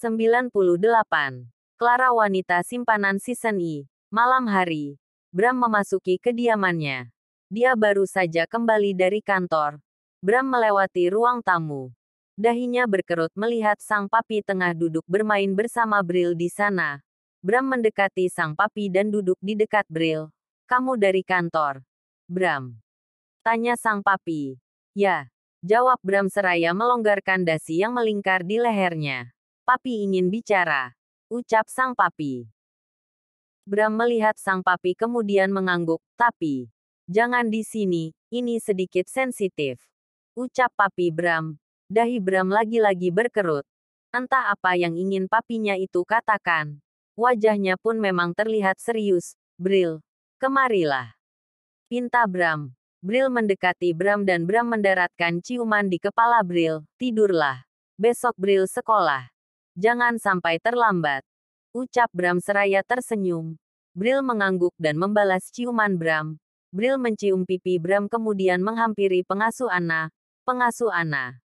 98. Clara Wanita Simpanan Season I. Malam hari, Bram memasuki kediamannya. Dia baru saja kembali dari kantor. Bram melewati ruang tamu. Dahinya berkerut melihat sang papi tengah duduk bermain bersama Bril di sana. Bram mendekati sang papi dan duduk di dekat Bril. "Kamu dari kantor, Bram?" tanya sang papi. "Ya," jawab Bram seraya melonggarkan dasi yang melingkar di lehernya. "Papi ingin bicara," ucap sang papi. Bram melihat sang papi kemudian mengangguk, "Tapi, jangan di sini, ini sedikit sensitif," ucap papi Bram. Dahi Bram lagi-lagi berkerut. Entah apa yang ingin papinya itu katakan. Wajahnya pun memang terlihat serius. "Bril, kemarilah," pinta Bram. Bril mendekati Bram dan Bram mendaratkan ciuman di kepala Bril. "Tidurlah. Besok Bril sekolah. Jangan sampai terlambat," ucap Bram seraya tersenyum. Bril mengangguk dan membalas ciuman Bram. Bril mencium pipi Bram kemudian menghampiri pengasuh Anna. Pengasuh Anna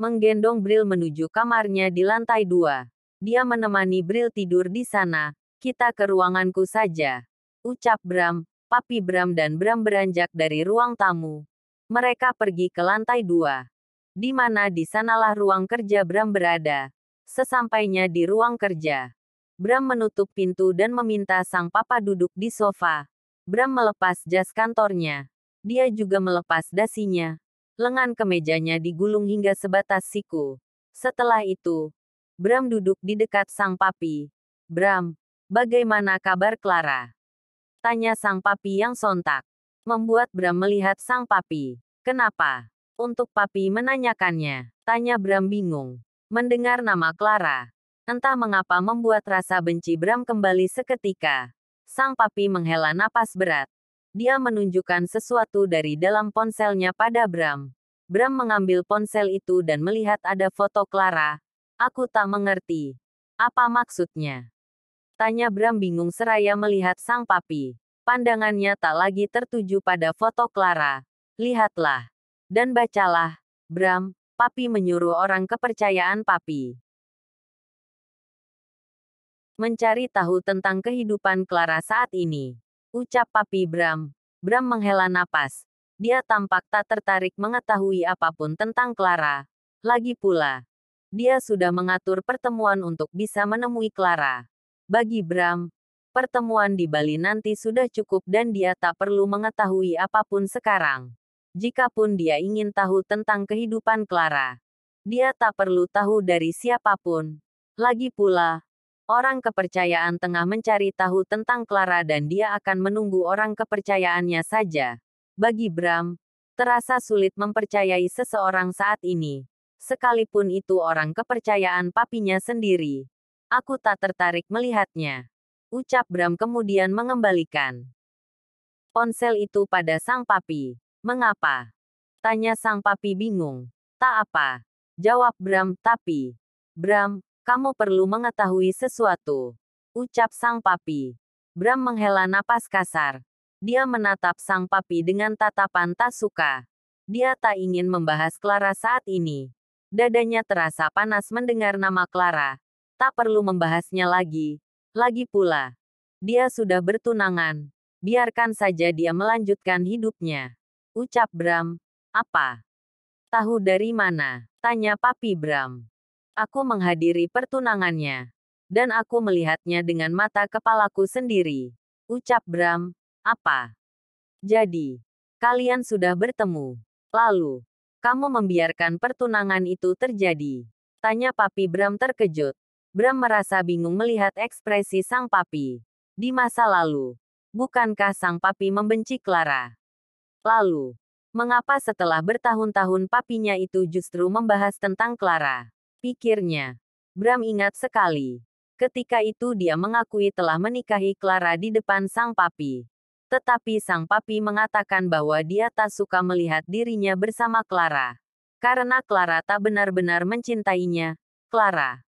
menggendong Bril menuju kamarnya di lantai 2. Dia menemani Bril tidur di sana. "Kita ke ruanganku saja," ucap Bram. Papi Bram dan Bram beranjak dari ruang tamu. Mereka pergi ke lantai 2. Di mana di sanalah ruang kerja Bram berada. Sesampainya di ruang kerja, Bram menutup pintu dan meminta sang papa duduk di sofa. Bram melepas jas kantornya. Dia juga melepas dasinya. Lengan kemejanya digulung hingga sebatas siku. Setelah itu, Bram duduk di dekat sang papi. "Bram, bagaimana kabar Clara?" tanya sang papi yang sontak. Membuat Bram melihat sang papi. "Kenapa?" "Untuk papi menanyakannya," tanya Bram bingung. Mendengar nama Clara, entah mengapa membuat rasa benci Bram kembali seketika. Sang papi menghela napas berat. Dia menunjukkan sesuatu dari dalam ponselnya pada Bram. Bram mengambil ponsel itu dan melihat ada foto Clara. "Aku tak mengerti. Apa maksudnya?" tanya Bram bingung seraya melihat sang papi. Pandangannya tak lagi tertuju pada foto Clara. "Lihatlah dan bacalah, Bram," papi menyuruh orang kepercayaan papi. "Mencari tahu tentang kehidupan Clara saat ini," ucap papi Bram. Bram menghela napas. Dia tampak tak tertarik mengetahui apapun tentang Clara. Lagi pula, dia sudah mengatur pertemuan untuk bisa menemui Clara. Bagi Bram, pertemuan di Bali nanti sudah cukup dan dia tak perlu mengetahui apapun sekarang. Jikapun dia ingin tahu tentang kehidupan Clara, dia tak perlu tahu dari siapapun. Lagi pula, orang kepercayaan tengah mencari tahu tentang Clara dan dia akan menunggu orang kepercayaannya saja. Bagi Bram, terasa sulit mempercayai seseorang saat ini. Sekalipun itu orang kepercayaan papinya sendiri. "Aku tak tertarik melihatnya," ucap Bram kemudian mengembalikan ponsel itu pada sang papi. "Mengapa?" tanya sang papi bingung. "Tak apa," jawab Bram, "tapi, Bram, kamu perlu mengetahui sesuatu," ucap sang papi. Bram menghela napas kasar. Dia menatap sang papi dengan tatapan tak suka. Dia tak ingin membahas Clara saat ini. Dadanya terasa panas mendengar nama Clara. Tak perlu membahasnya lagi. Lagi pula, dia sudah bertunangan. Biarkan saja dia melanjutkan hidupnya, ucap Bram. "Apa? Tahu dari mana?" tanya papi Bram. "Aku menghadiri pertunangannya. Dan aku melihatnya dengan mata kepalaku sendiri," ucap Bram. "Apa? Jadi, kalian sudah bertemu? Lalu, kamu membiarkan pertunangan itu terjadi?" tanya papi Bram terkejut. Bram merasa bingung melihat ekspresi sang papi. Di masa lalu, bukankah sang papi membenci Clara? Lalu, mengapa setelah bertahun-tahun papinya itu justru membahas tentang Clara? Pikirnya. Bram ingat sekali. Ketika itu dia mengakui telah menikahi Clara di depan sang papi. Tetapi sang papi mengatakan bahwa dia tak suka melihat dirinya bersama Clara. Karena Clara tak benar-benar mencintainya. Clara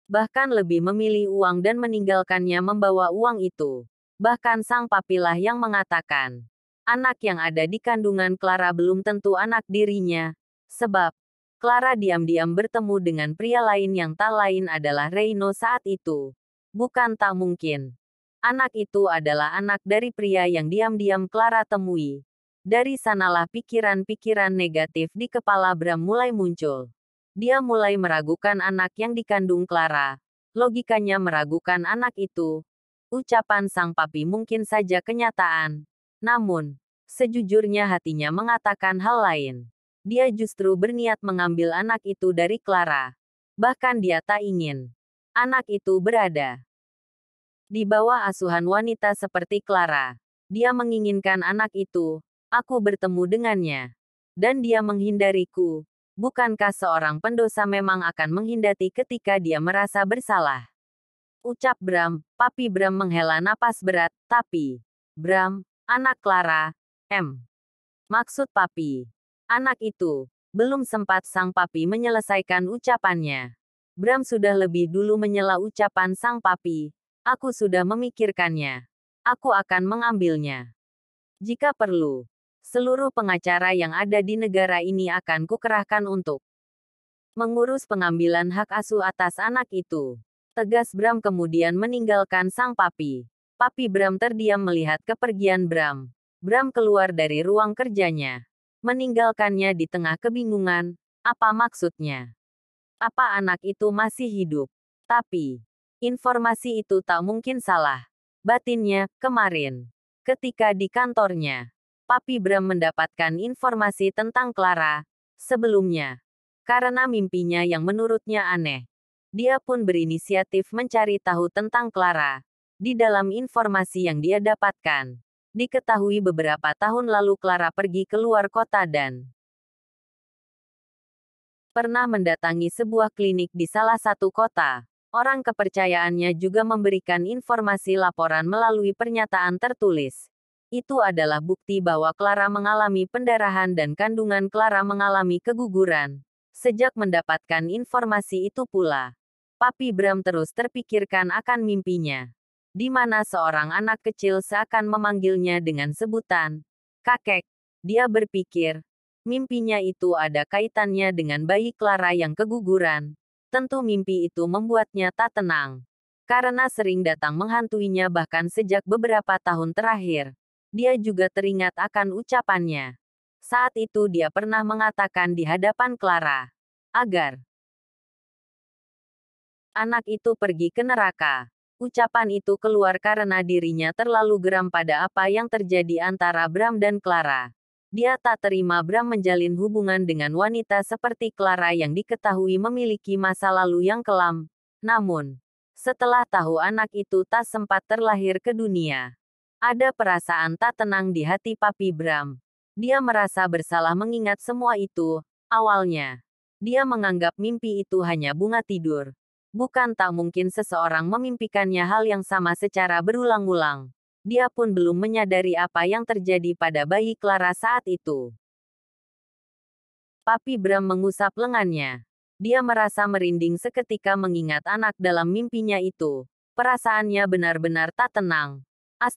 bahkan lebih memilih uang dan meninggalkannya membawa uang itu. Bahkan sang papilah yang mengatakan, anak yang ada di kandungan Clara belum tentu anak dirinya. Sebab, Clara diam-diam bertemu dengan pria lain yang tak lain adalah Reino saat itu. Bukan tak mungkin. Anak itu adalah anak dari pria yang diam-diam Clara temui. Dari sanalah pikiran-pikiran negatif di kepala Bram mulai muncul. Dia mulai meragukan anak yang dikandung Clara. Logikanya meragukan anak itu. Ucapan sang papi mungkin saja kenyataan. Namun, sejujurnya hatinya mengatakan hal lain. Dia justru berniat mengambil anak itu dari Clara. Bahkan dia tak ingin anak itu berada di bawah asuhan wanita seperti Clara. Dia menginginkan anak itu. Aku bertemu dengannya. Dan dia menghindariku. Bukankah seorang pendosa memang akan menghindari ketika dia merasa bersalah? Ucap Bram. Papi Bram menghela napas berat, tapi Bram, anak Clara, maksud papi. Anak itu. Belum sempat sang papi menyelesaikan ucapannya. Bram sudah lebih dulu menyela ucapan sang papi. Aku sudah memikirkannya. Aku akan mengambilnya. Jika perlu. Seluruh pengacara yang ada di negara ini akan kukerahkan untuk mengurus pengambilan hak asuh atas anak itu. Tegas Bram kemudian meninggalkan sang papi. Papi Bram terdiam melihat kepergian Bram. Bram keluar dari ruang kerjanya. Meninggalkannya di tengah kebingungan. Apa maksudnya? Apa anak itu masih hidup? Tapi, informasi itu tak mungkin salah. Batinnya, kemarin. Ketika di kantornya. Papi Bram mendapatkan informasi tentang Clara. Sebelumnya. Karena mimpinya yang menurutnya aneh. Dia pun berinisiatif mencari tahu tentang Clara. Di dalam informasi yang dia dapatkan. Diketahui beberapa tahun lalu Clara pergi ke luar kota dan pernah mendatangi sebuah klinik di salah satu kota. Orang kepercayaannya juga memberikan informasi laporan melalui pernyataan tertulis. Itu adalah bukti bahwa Clara mengalami pendarahan dan kandungan Clara mengalami keguguran. Sejak mendapatkan informasi itu pula, Papi Bram terus terpikirkan akan mimpinya. Di mana seorang anak kecil seakan memanggilnya dengan sebutan kakek. Dia berpikir, mimpinya itu ada kaitannya dengan bayi Clara yang keguguran. Tentu mimpi itu membuatnya tak tenang. Karena sering datang menghantuinya bahkan sejak beberapa tahun terakhir. Dia juga teringat akan ucapannya. Saat itu dia pernah mengatakan di hadapan Clara, agar anak itu pergi ke neraka. Ucapan itu keluar karena dirinya terlalu geram pada apa yang terjadi antara Bram dan Clara. Dia tak terima Bram menjalin hubungan dengan wanita seperti Clara yang diketahui memiliki masa lalu yang kelam. Namun, setelah tahu anak itu tak sempat terlahir ke dunia, ada perasaan tak tenang di hati Papi Bram. Dia merasa bersalah mengingat semua itu. Awalnya, dia menganggap mimpi itu hanya bunga tidur. Bukan tak mungkin seseorang memimpikannya hal yang sama secara berulang-ulang. Dia pun belum menyadari apa yang terjadi pada bayi Clara saat itu. Papi Bram mengusap lengannya. Dia merasa merinding seketika mengingat anak dalam mimpinya itu. Perasaannya benar-benar tak tenang. 5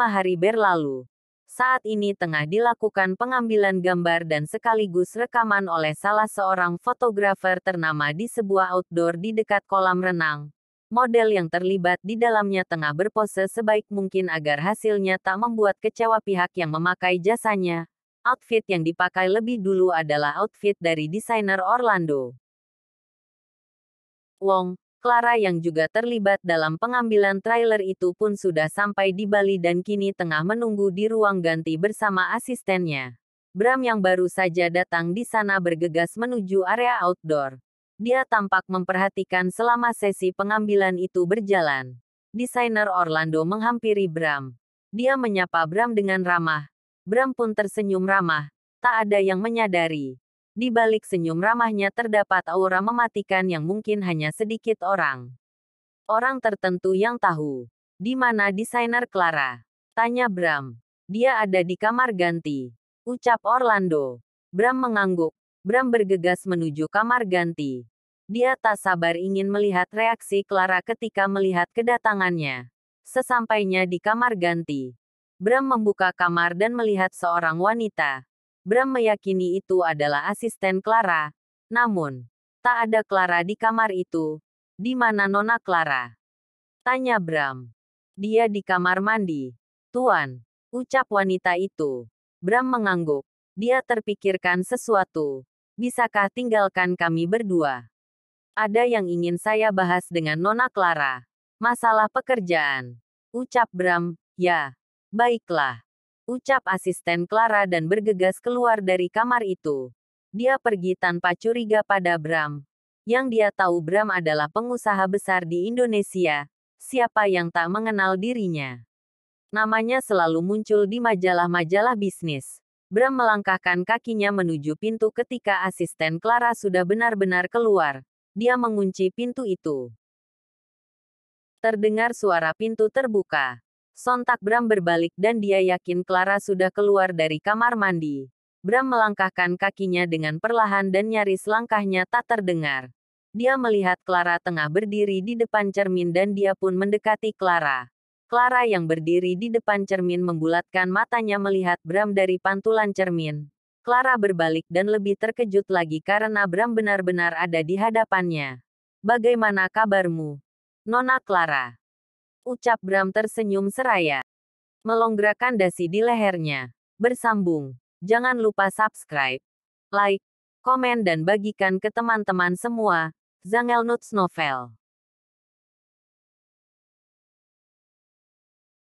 hari berlalu. Saat ini tengah dilakukan pengambilan gambar dan sekaligus rekaman oleh salah seorang fotografer ternama di sebuah outdoor di dekat kolam renang. Model yang terlibat di dalamnya tengah berpose sebaik mungkin agar hasilnya tak membuat kecewa pihak yang memakai jasanya. Outfit yang dipakai lebih dulu adalah outfit dari desainer Orlando Wong. Clara yang juga terlibat dalam pengambilan trailer itu pun sudah sampai di Bali dan kini tengah menunggu di ruang ganti bersama asistennya. Bram yang baru saja datang di sana bergegas menuju area outdoor. Dia tampak memperhatikan selama sesi pengambilan itu berjalan. Desainer Orlando menghampiri Bram. Dia menyapa Bram dengan ramah. Bram pun tersenyum ramah. Tak ada yang menyadari. Di balik senyum ramahnya terdapat aura mematikan yang mungkin hanya sedikit orang tertentu yang tahu. Di mana desainer Clara? Tanya Bram. Dia ada di kamar ganti. Ucap Orlando. Bram mengangguk. Bram bergegas menuju kamar ganti. Dia tak sabar ingin melihat reaksi Clara ketika melihat kedatangannya. Sesampainya di kamar ganti, Bram membuka kamar dan melihat seorang wanita. Bram meyakini itu adalah asisten Clara. Namun, tak ada Clara di kamar itu. Di mana Nona Clara? Tanya Bram. Dia di kamar mandi. Tuan, ucap wanita itu. Bram mengangguk. Dia terpikirkan sesuatu. Bisakah tinggalkan kami berdua? Ada yang ingin saya bahas dengan Nona Clara. Masalah pekerjaan. Ucap Bram, ya. Baiklah. Ucap asisten Clara dan bergegas keluar dari kamar itu. Dia pergi tanpa curiga pada Bram. Yang dia tahu Bram adalah pengusaha besar di Indonesia. Siapa yang tak mengenal dirinya? Namanya selalu muncul di majalah-majalah bisnis. Bram melangkahkan kakinya menuju pintu ketika asisten Clara sudah benar-benar keluar. Dia mengunci pintu itu. Terdengar suara pintu terbuka. Sontak Bram berbalik dan dia yakin Clara sudah keluar dari kamar mandi. Bram melangkahkan kakinya dengan perlahan dan nyaris langkahnya tak terdengar. Dia melihat Clara tengah berdiri di depan cermin dan dia pun mendekati Clara. Clara yang berdiri di depan cermin membulatkan matanya melihat Bram dari pantulan cermin. Clara berbalik dan lebih terkejut lagi karena Bram benar-benar ada di hadapannya. Bagaimana kabarmu, Nona Clara? Ucap Bram tersenyum seraya. Melonggrakan dasi di lehernya. Bersambung. Jangan lupa subscribe, like, komen dan bagikan ke teman-teman semua. Zangelnuts Novel.